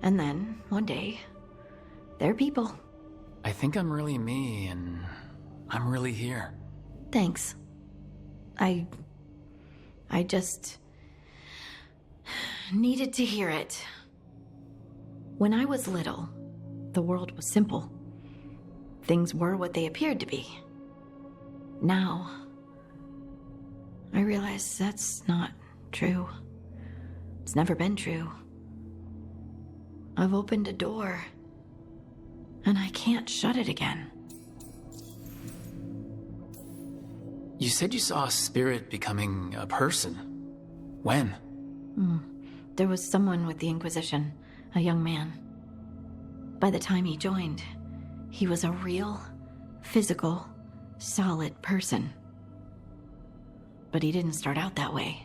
And then, one day, they're people. I think I'm really me, and I'm really here. Thanks. I just needed to hear it. When I was little, the world was simple. Things were what they appeared to be. Now, I realize that's not true. It's never been true. I've opened a door, and I can't shut it again. You said you saw a spirit becoming a person. When? There was someone with the Inquisition, a young man. By the time he joined, he was a real, physical, solid person. But he didn't start out that way.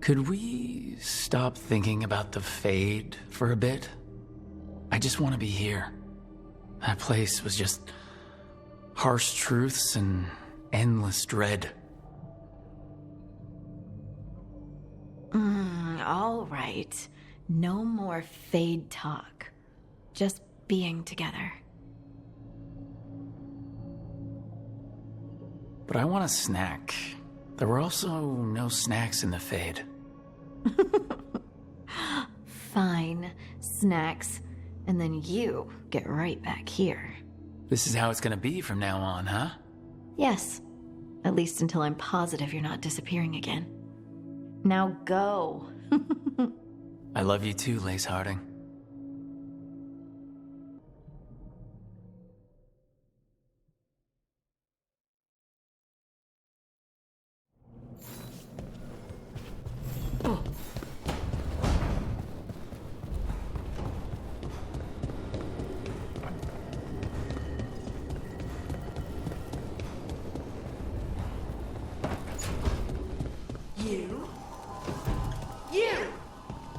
Could we stop thinking about the Fade for a bit? I just want to be here. That place was just harsh truths and endless dread. All right. No more Fade talk. Just being together. But I want a snack. There were also no snacks in the Fade. Fine. Snacks. And then you get right back here. This is how it's gonna be from now on, huh? Yes. At least until I'm positive you're not disappearing again. Now go. I love you too, Lace Harding.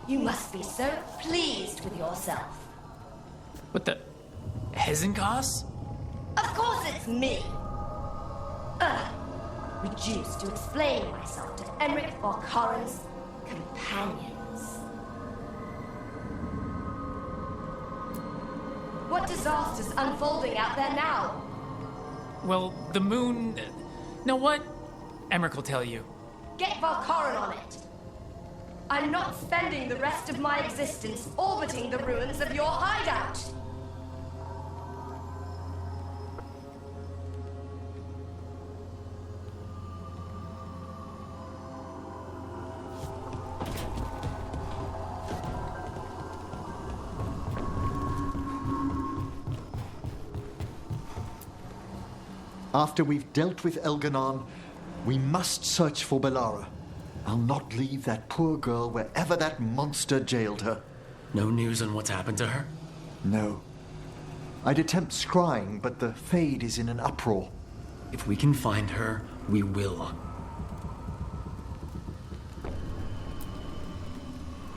You must be so pleased with yourself. What the? Hezenkos? Of course it's me! Reduced to explain myself to Emmerich Volkaren's companions. What disaster's unfolding out there now? Well, the moon... Know what? Emmerich will tell you. Get Volkaren on it! I'm not spending the rest of my existence orbiting the ruins of your hideout! After we've dealt with Elganon, we must search for Bellara. I'll not leave that poor girl wherever that monster jailed her. No news on what's happened to her? No. I'd attempt scrying, but the Fade is in an uproar. If we can find her, we will.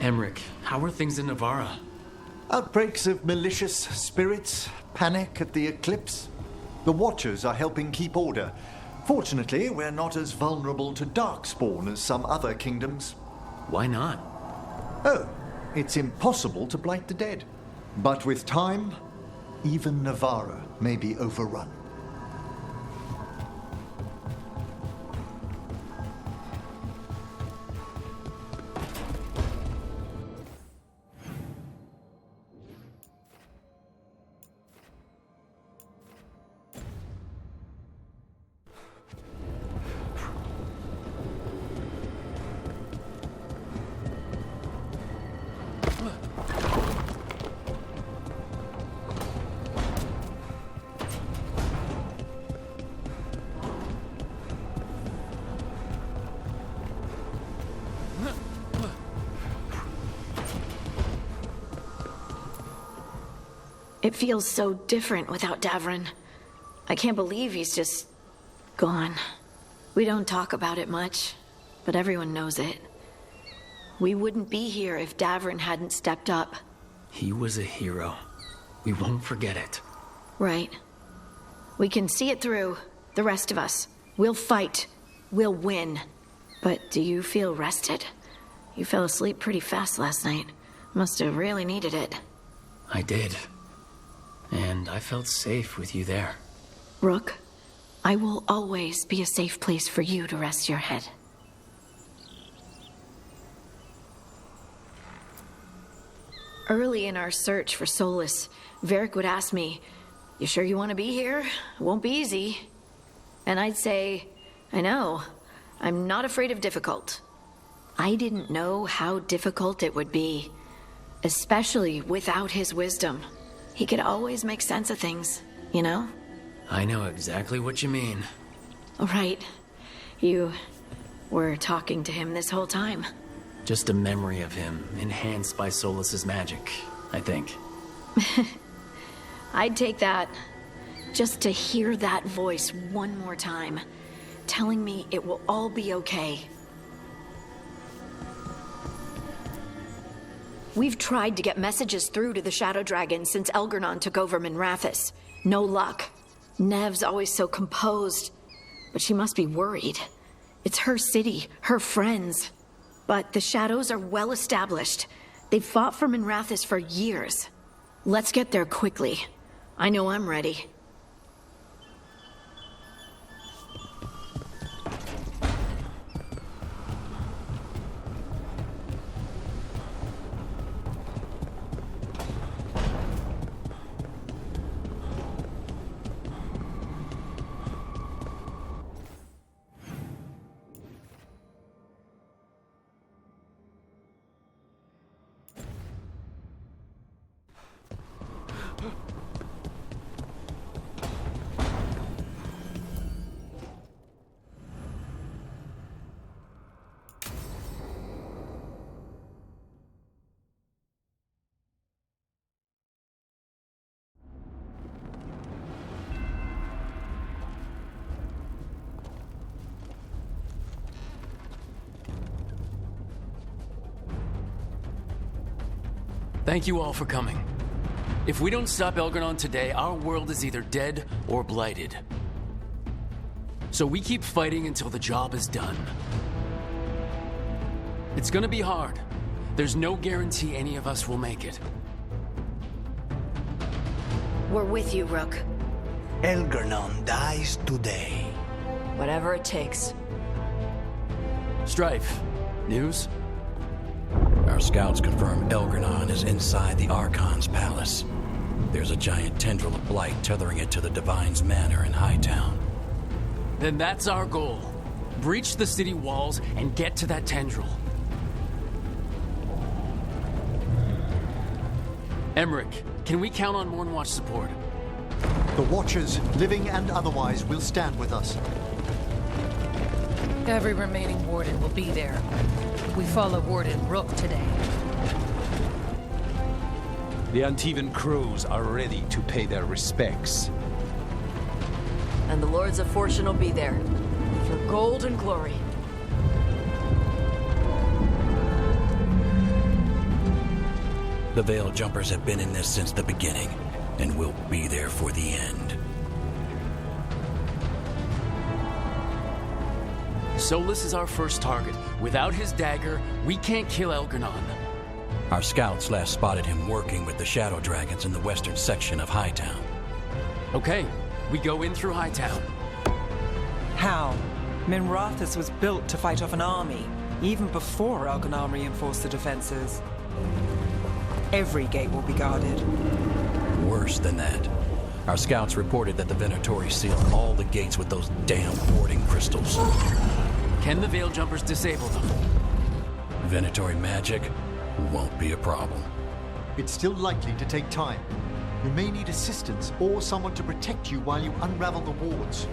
Emmerich, how are things in Navarra? Outbreaks of malicious spirits, panic at the eclipse. The Watchers are helping keep order. Fortunately, we're not as vulnerable to darkspawn as some other kingdoms. Why not? Oh, it's impossible to blight the dead. But with time, even Navarra may be overrun. It feels so different without Davrin. I can't believe he's just gone. We don't talk about it much, but everyone knows it. We wouldn't be here if Davrin hadn't stepped up. He was a hero. We won't forget it. Right. We can see it through, the rest of us. We'll fight. We'll win. But do you feel rested? You fell asleep pretty fast last night. Must have really needed it. I did. And I felt safe with you there. Rook, I will always be a safe place for you to rest your head. Early in our search for Solus, Varric would ask me, "You sure you want to be here? It won't be easy." And I'd say, "I know. I'm not afraid of difficult." I didn't know how difficult it would be, especially without his wisdom. He could always make sense of things, you know? I know exactly what you mean. Right. You were talking to him this whole time. Just a memory of him, enhanced by Solus's magic, I think. I'd take that. Just to hear that voice one more time, telling me it will all be okay. We've tried to get messages through to the Shadow Dragon since Elgernon took over Minrathous. No luck. Nev's always so composed, but she must be worried. It's her city, her friends. But the Shadows are well established. They've fought for Minrathous for years. Let's get there quickly. I know I'm ready. Thank you all for coming. If we don't stop Elgernon today, our world is either dead or blighted. So we keep fighting until the job is done. It's gonna be hard. There's no guarantee any of us will make it. We're with you, Rook. Elgernon dies today. Whatever it takes. Strife, news? Our scouts confirm Elgernon is inside the Archon's palace. There's a giant tendril of blight tethering it to the Divine's manor in Hightown. Then that's our goal. Breach the city walls and get to that tendril. Emmerich, can we count on Mornwatch support? The Watchers, living and otherwise, will stand with us. Every remaining Warden will be there. We follow Warden Rook today. The Antivan crews are ready to pay their respects. And the Lords of Fortune will be there. For gold and glory. The Veil Jumpers have been in this since the beginning, and will be there for the end. Solus is our first target. Without his dagger, we can't kill Elgernon. Our scouts last spotted him working with the Shadow Dragons in the western section of Hightown. Okay, we go in through Hightown. How? Minrathous was built to fight off an army, even before Elgernon reinforced the defenses. Every gate will be guarded. Worse than that. Our scouts reported that the Venatori sealed all the gates with those damn warding crystals. Can the Veil Jumpers disable them? Venatori magic won't be a problem. It's still likely to take time. You may need assistance or someone to protect you while you unravel the wards.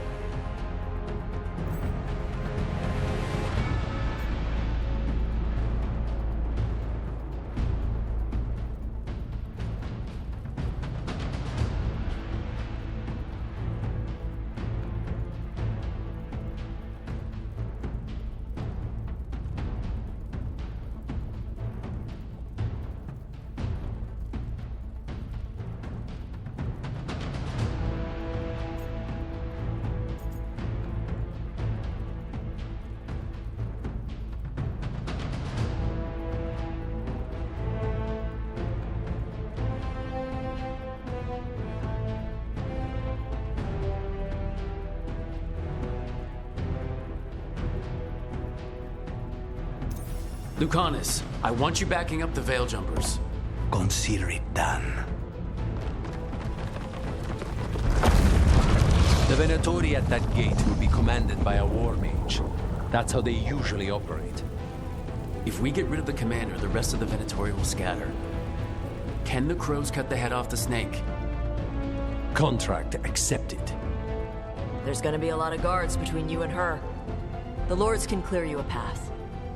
Lucanus, I want you backing up the Veil Jumpers. Consider it done. The Venatori at that gate will be commanded by a war mage. That's how they usually operate. If we get rid of the commander, the rest of the Venatori will scatter. Can the crows cut the head off the snake? Contract accepted. There's gonna be a lot of guards between you and her. The lords can clear you a path.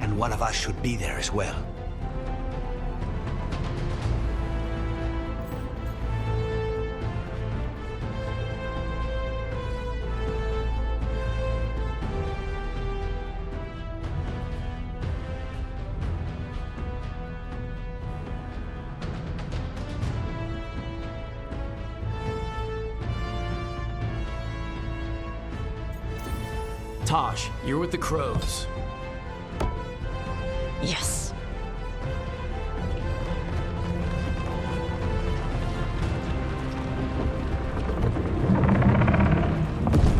And one of us should be there as well. Tosh, you're with the crows. Yes.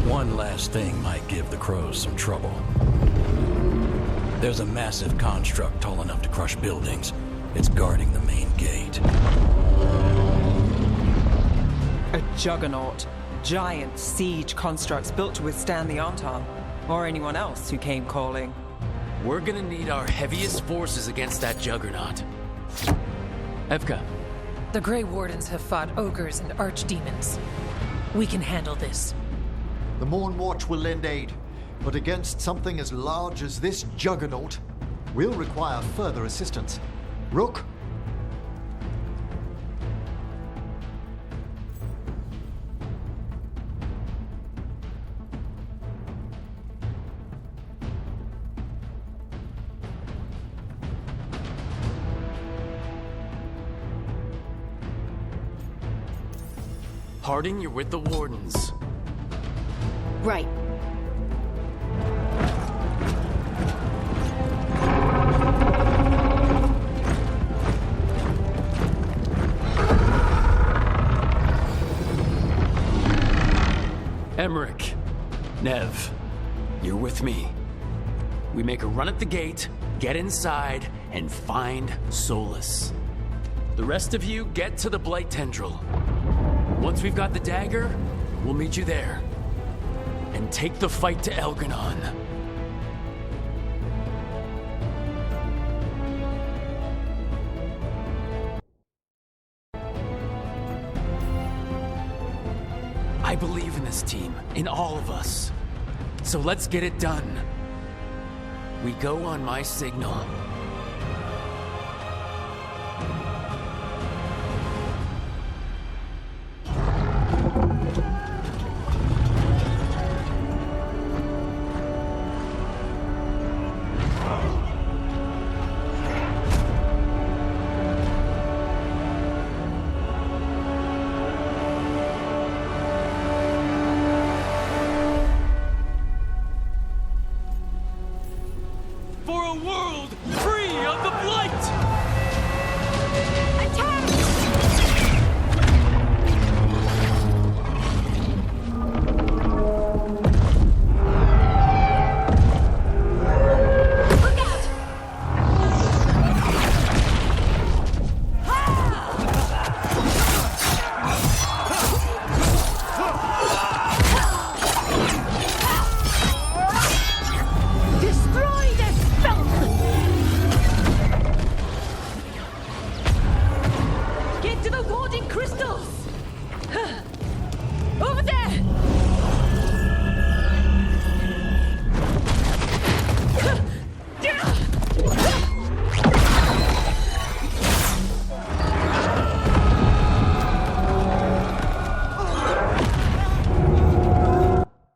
One last thing might give the crows some trouble. There's a massive construct tall enough to crush buildings. It's guarding the main gate. A juggernaut. Giant siege constructs built to withstand the Antan, or anyone else who came calling. We're gonna need our heaviest forces against that juggernaut. Evka. The Grey Wardens have fought ogres and archdemons. We can handle this. The Morn Watch will lend aid, but against something as large as this juggernaut, we'll require further assistance. Rook? Harding, you're with the Wardens. Right. Emmerich, Nev, you're with me. We make a run at the gate, get inside, and find Solus. The rest of you get to the Blight Tendril. Once we've got the dagger, we'll meet you there. And take the fight to Elganon. I believe in this team, in all of us. So let's get it done. We go on my signal.